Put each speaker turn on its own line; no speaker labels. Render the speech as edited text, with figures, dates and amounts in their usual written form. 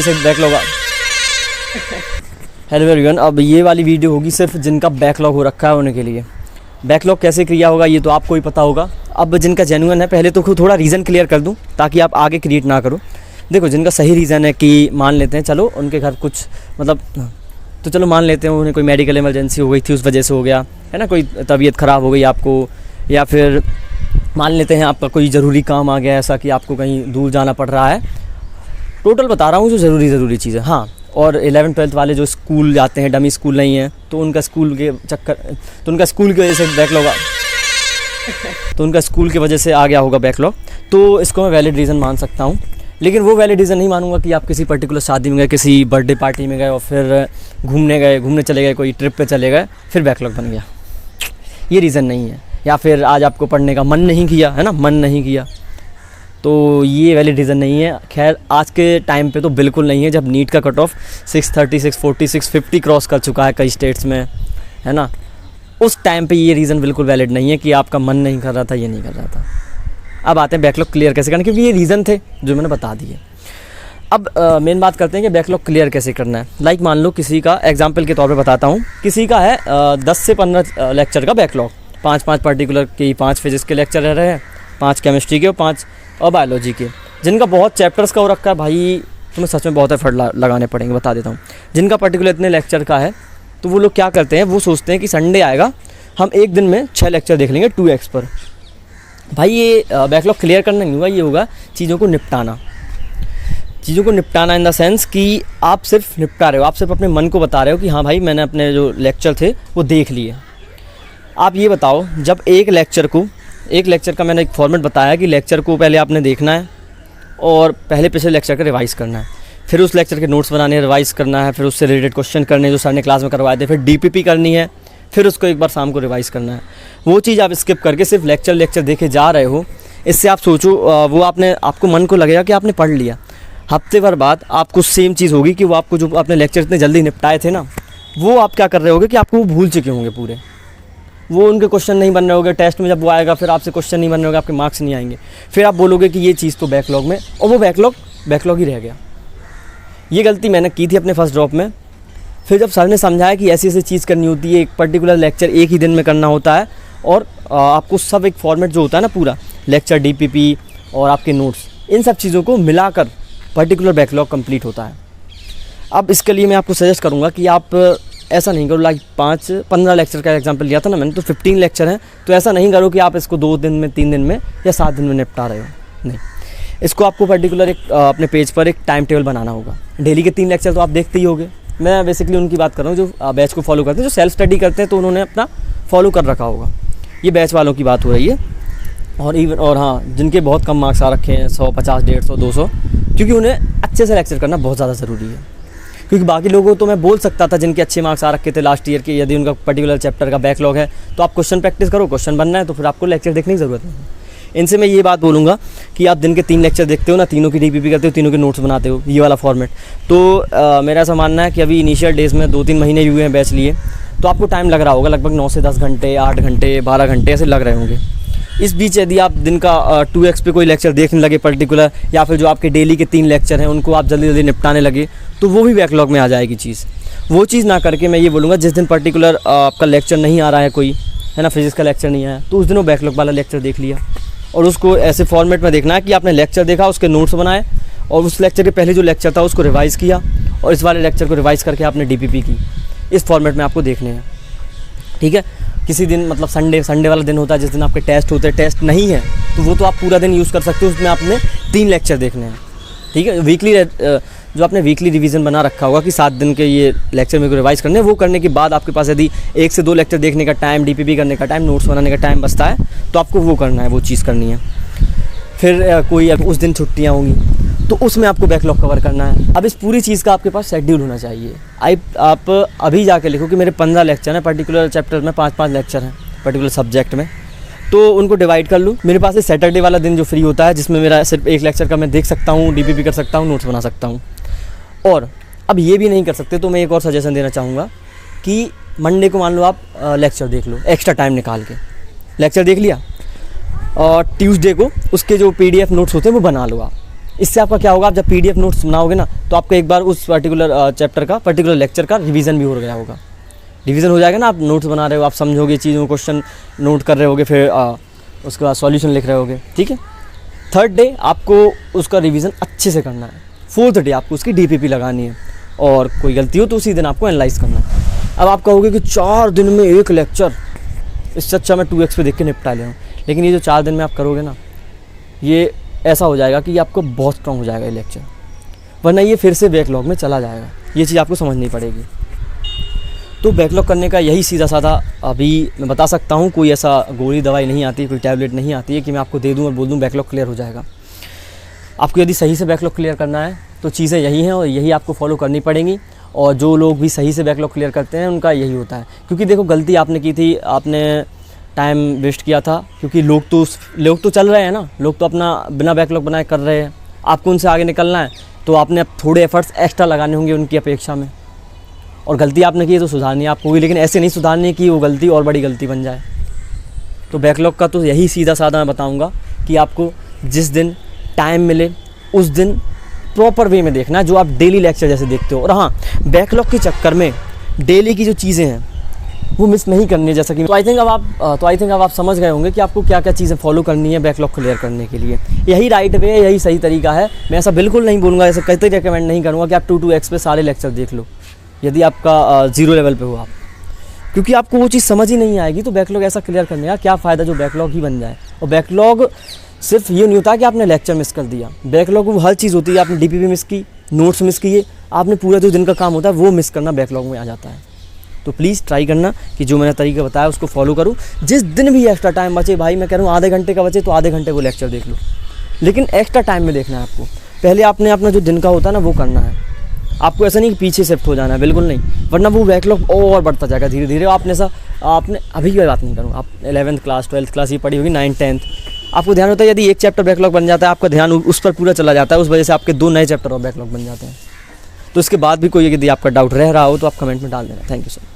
जैसे backlog. Hello everyone, अब ये वाली वीडियो होगी सिर्फ जिनका बैकलॉग हो रखा है उनके लिए। बैकलॉग कैसे क्रिएट होगा ये तो आपको ही पता होगा। अब जिनका जेन्युइन है, पहले तो खुद थोड़ा रीज़न क्लियर कर दूं ताकि आप आगे क्रिएट ना करो। देखो, जिनका सही रीज़न है कि मान लेते हैं चलो उनके घर कुछ मतलब, तो चलो मान लेते हैं उन्हें कोई मेडिकल इमरजेंसी हो गई थी, उस वजह से हो गया है ना, कोई तबीयत ख़राब हो गई आपको, या फिर मान लेते हैं आपका कोई ज़रूरी काम आ गया ऐसा कि आपको कहीं दूर जाना पड़ रहा है। टोटल बता रहा हूँ जो ज़रूरी चीज़ है। हाँ, और 11th-12th वाले जो स्कूल जाते हैं, डमी स्कूल नहीं है, तो उनका स्कूल के चक्कर, तो उनका स्कूल की वजह से बैकलॉग तो उनका स्कूल की वजह से आ गया होगा बैकलॉग। तो इसको मैं वैलिड रीज़न मान सकता हूँ, लेकिन वो वैलिड रीज़न नहीं मानूंगा कि आप किसी पर्टिकुलर शादी में गए, किसी बर्थडे पार्टी में गए और फिर घूमने चले गए, कोई ट्रिप पे चले गए, फिर बैकलॉग बन गया। ये रीज़न नहीं है। या फिर आज आपको पढ़ने का मन नहीं किया, है ना, मन नहीं किया, तो ये वैलिड रीज़न नहीं है। खैर, आज के टाइम पे तो बिल्कुल नहीं है, जब नीट का कट ऑफ 630, 640, 650 क्रॉस कर चुका है कई स्टेट्स में, है ना। उस टाइम पे ये रीज़न बिल्कुल वैलिड नहीं है कि आपका मन नहीं कर रहा था, ये नहीं कर रहा था। अब आते हैं बैकलॉग क्लियर कैसे करना, क्योंकि ये रीज़न थे जो मैंने बता दिए। अब मेन बात करते हैं कि बैकलॉग क्लियर कैसे करना है। लाइक मान लो किसी का, एग्जाम्पल के तौर पर बताता हूँ, किसी का है 10 से 15 लेक्चर का बैकलॉग, 5 पर्टिकुलर के 5 फिजिक्स के लेक्चर रह रहे हैं, 5 केमिस्ट्री के और 5 और बायोलॉजी के। जिनका बहुत चैप्टर्स का हो रखा है, भाई तुम्हें सच में बहुत एफर्ट लगाने पड़ेंगे, बता देता हूँ। जिनका पर्टिकुलर इतने लेक्चर का है, तो वो लोग क्या करते हैं, वो सोचते हैं कि संडे आएगा, हम एक दिन में 6 लेक्चर देख लेंगे 2x पर। भाई ये बैकलॉग क्लियर करना नहीं होगा, ये होगा चीज़ों को निपटाना। चीज़ों को निपटाना इन द सेंस कि आप सिर्फ निपटा रहे हो, आप सिर्फ अपने मन को बता रहे हो कि हाँ भाई मैंने अपने जो लेक्चर थे वो देख लिए। आप ये बताओ, जब एक लेक्चर का मैंने एक फॉर्मेट बताया कि लेक्चर को पहले आपने देखना है और पहले पिछले लेक्चर का रिवाइज़ करना है, फिर उस लेक्चर के नोट्स बनाने, रिवाइज़ करना है, फिर उससे रिलेटेड क्वेश्चन करने जो सर ने क्लास में करवाए थे, फिर DPP करनी है, फिर उसको एक बार शाम को रिवाइज़ करना है। वो चीज़ आप स्किप करके सिर्फ लेक्चर देखे जा रहे हो। इससे आप सोचो, वो आपको मन को लगेगा कि आपने पढ़ लिया। हफ्ते भर बाद आपको सेम चीज़ होगी कि वो आपको जो आपने लेक्चर इतने जल्दी निपटाए थे ना, वो आप क्या कर रहे होगे कि आपको वो भूल चुके होंगे पूरे। वो उनके क्वेश्चन नहीं बन रहे होंगे, टेस्ट में जब वो आएगा फिर आपसे क्वेश्चन नहीं बन रहे होंगे, आपके मार्क्स नहीं आएंगे। फिर आप बोलोगे कि ये चीज़ तो बैकलॉग में, और वो बैकलॉग ही रह गया। ये गलती मैंने की थी अपने फर्स्ट ड्रॉप में। फिर जब सर ने समझाया कि ऐसी चीज़ करनी होती है, एक पर्टिकुलर लेक्चर एक ही दिन में करना होता है, और आपको सब एक फॉर्मेट जो होता है ना पूरा, लेक्चर, DPP और आपके नोट्स, इन सब चीज़ों को मिलाकर पर्टिकुलर बैकलॉग कंप्लीट होता है। अब इसके लिए मैं आपको सजेस्ट करूँगा कि आप ऐसा नहीं करो, लाइक 15 लेक्चर का एग्जांपल लिया था ना मैंने, तो 15 लेक्चर हैं, तो ऐसा नहीं करो कि आप इसको 2 दिन में, 3 दिन में या 7 दिन में निपटा रहे हो। नहीं, इसको आपको पर्टिकुलर एक अपने पेज पर एक टाइम टेबल बनाना होगा। डेली के 3 लेक्चर तो आप देखते ही होगे। मैं बेसिकली उनकी बात कर रहा हूँ जो बैच को फॉलो करते हैं, जो सेल्फ स्टडी करते हैं, तो उन्होंने अपना फॉलो कर रखा होगा। ये बैच वालों की बात हो रही है। और हाँ, जिनके बहुत कम मार्क्स आ रखे हैं, 100, 50, 150, 200, क्योंकि उन्हें अच्छे से लेक्चर करना बहुत ज़्यादा ज़रूरी है। क्योंकि बाकी लोगों तो मैं बोल सकता था जिनके अच्छे मार्क्स आ रखे थे लास्ट ईयर के, यदि उनका पर्टिकुलर चैप्टर का बैकलॉग है तो आप क्वेश्चन प्रैक्टिस करो, क्वेश्चन बनना है तो फिर आपको लेक्चर देखने की ज़रूरत नहीं है। इनसे मैं ये बात बोलूँगा कि आप दिन के 3 लेक्चर देखते हो ना, तीनों की DPP करते हो, तीनों के नोट्स बनाते हो, ये वाला फॉर्मेट, तो मेरा ऐसा मानना है कि अभी इनिशियल डेज़ में 2-3 महीने हुए हैं बैच लिए, तो आपको टाइम लग रहा होगा लगभग 9 से 10 घंटे, 8 घंटे, 12 घंटे ऐसे लग रहे होंगे। इस बीच यदि आप दिन का 2x पे कोई लेक्चर देखने लगे पर्टिकुलर, या फिर जो आपके डेली के 3 लेक्चर हैं उनको आप जल्दी निपटाने लगे, तो वो भी बैकलॉग में आ जाएगी चीज़। वो चीज़ ना करके मैं ये बोलूँगा, जिस दिन पर्टिकुलर आपका लेक्चर नहीं आ रहा है कोई, है ना, फिजिक्स का लेक्चर नहीं आया, तो उस दिन वो बैकलॉग वाला लेक्चर देख लिया। और उसको ऐसे फॉर्मेट में देखना है कि आपने लेक्चर देखा, उसके नोट्स बनाए, और उस लेक्चर के पहले जो लेक्चर था उसको रिवाइज़ किया, और इस वाले लेक्चर को रिवाइज़ करके आपने DPP की। इस फॉर्मेट में आपको देखने हैं, ठीक है। किसी दिन मतलब संडे वाला दिन होता है जिस दिन आपके टेस्ट होते हैं, टेस्ट नहीं है तो वो तो आप पूरा दिन यूज़ कर सकते हो, उसमें आपने 3 लेक्चर देखने हैं, ठीक है। वीकली जो आपने वीकली रिवीजन बना रखा होगा कि 7 दिन के ये लेक्चर मेरे को रिवाइज़ करने हैं, वो करने के बाद आपके पास यदि 1 से 2 लेक्चर देखने का टाइम, DPP करने का टाइम, नोट्स बनाने का टाइम बचता है, तो आपको वो करना है, वो चीज़ करनी है। फिर कोई अब उस दिन छुट्टियाँ होंगी तो उसमें आपको बैकलॉग कवर करना है। अब इस पूरी चीज़ का आपके पास शेड्यूल होना चाहिए। आप अभी जाके लिखो कि मेरे 15 लेक्चर हैं, पर्टिकुलर चैप्टर में 5-5 लेक्चर हैं पर्टिकुलर सब्जेक्ट में, तो उनको डिवाइड कर लूँ। मेरे पास सैटरडे वाला दिन जो फ्री होता है, जिसमें मेरा सिर्फ 1 लेक्चर का मैं देख सकता हूँ, DPP कर सकता हूँ, नोट्स बना सकता हूँ। और अब ये भी नहीं कर सकते तो मैं एक और सजेशन देना चाहूँगा कि मंडे को मान लो आप लेक्चर देख लो, एक्स्ट्रा टाइम निकाल के लेक्चर देख लिया, और ट्यूसडे को उसके जो PDF नोट्स होते हैं वो बना लो आप, इससे आपका क्या होगा, आप जब PDF नोट्स बनाओगे ना तो आपको एक बार उस पर्टिकुलर चैप्टर का, पर्टिकुलर लेक्चर का रिवीजन भी हो गया होगा। रिवीजन हो जाएगा ना, आप नोट्स बना रहे हो, आप समझोगे चीज़ों को, क्वेश्चन नोट कर रहे होगे, फिर उसके बाद सॉल्यूशन लिख रहे होगे, ठीक है। थर्ड डे आपको उसका रिवीजन अच्छे से करना है। फोर्थ डे आपको उसकी DPP लगानी है, और कोई गलती हो तो उसी दिन आपको एनालाइज करना है। अब आप कहोगे कि 4 दिन में एक लेक्चर, इससे अच्छा मैं 2x पे देख के निपटा ले हूँ। लेकिन ये जो 4 दिन में आप करोगे ना, ये ऐसा हो जाएगा कि आपको बहुत स्ट्रॉन्ग हो जाएगा ये लेक्चर, वरना ये फिर से बैकलॉग में चला जाएगा। ये चीज़ आपको समझनी पड़ेगी। तो बैकलॉग करने का यही सीधा साधा अभी मैं बता सकता हूँ। कोई ऐसा गोली दवाई नहीं आती, कोई टैबलेट नहीं आती है कि मैं आपको दे दूँ और बोल दूँ बैकलॉग क्लियर हो जाएगा। आपको यदि सही से बैकलॉग क्लियर करना है तो चीज़ें यही हैं, और यही आपको फॉलो करनी पड़ेंगी। और जो लोग भी सही से बैकलॉग क्लियर करते हैं उनका यही होता है। क्योंकि देखो, गलती आपने की थी, आपने टाइम वेस्ट किया था, क्योंकि लोग तो चल रहे हैं ना, लोग तो अपना बिना बैकलॉग बनाए कर रहे हैं। आपको उनसे आगे निकलना है तो आपने अब थोड़े एफर्ट्स एक्स्ट्रा लगाने होंगे उनकी अपेक्षा में। और गलती आपने की है तो सुधारनी आपको होगी, लेकिन ऐसे नहीं सुधारनी कि वो गलती और बड़ी गलती बन जाए। तो बैकलॉग का तो यही सीधा साधा मैं बताऊँगा कि आपको जिस दिन टाइम मिले उस दिन प्रॉपर वे में देखना है, जो आप डेली लेक्चर जैसे देखते हो। और हाँ, बैकलॉग के चक्कर में डेली की जो चीज़ें हैं वो मिस नहीं करनी है। जैसा कि तो आई थिंक अब आप समझ गए होंगे कि आपको क्या क्या चीज़ें फॉलो करनी है बैकलॉग क्लियर करने के लिए। यही राइट वे है, यही सही तरीका है। मैं ऐसा बिल्कुल नहीं बोलूँगा, ऐसा कहते रिकमेंड नहीं करूँगा कि आप 2x पे सारे लेक्चर देख लो यदि आपका 0 लेवल पे हो आप, क्योंकि आपको वो चीज़ समझ ही नहीं आएगी। तो बैकलॉग ऐसा क्लियर करने का क्या फ़ायदा जो बैकलॉग ही बन जाए। और बैकलॉग सिर्फ ये नहीं होता कि आपने लेक्चर मिस कर दिया, बैकलॉग वो हर चीज़ होती है। आपने DPP मिस की, नोट्स मिस किए, आपने पूरा जो दिन का काम होता है वो मिस करना बैकलॉग में आ जाता है। तो प्लीज़ ट्राई करना कि जो मैंने तरीका बताया उसको फॉलो करूँ। जिस दिन भी एक्स्ट्रा टाइम बचे, भाई मैं कह रहा हूँ आधे घंटे का बचे तो आधे घंटे वो लेक्चर देख लो, लेकिन एक्स्ट्रा टाइम में देखना है आपको। पहले आपने अपना जो दिन का होता है ना वो करना है। आपको ऐसा नहीं कि पीछे शिफ्ट हो जाना है, बिल्कुल नहीं, वरना वो बैकलॉग और बढ़ता जाएगा धीरे धीरे। आपने अभी की बात नहीं करूँ, आप 11th क्लास 12th क्लास ये पढ़ी होगी, 9th 10th, आपको ध्यान होता है यदि एक चैप्टर बैकलॉग बन जाता है, आपका ध्यान उस पर पूरा चला जाता है, उस वजह से आपके 2 नए चैप्टर और बैकलॉग बन जाते हैं। तो इसके बाद भी कोई यदि आपका डाउट रह रहा हो तो आप कमेंट में डाल देना। Thank you sir.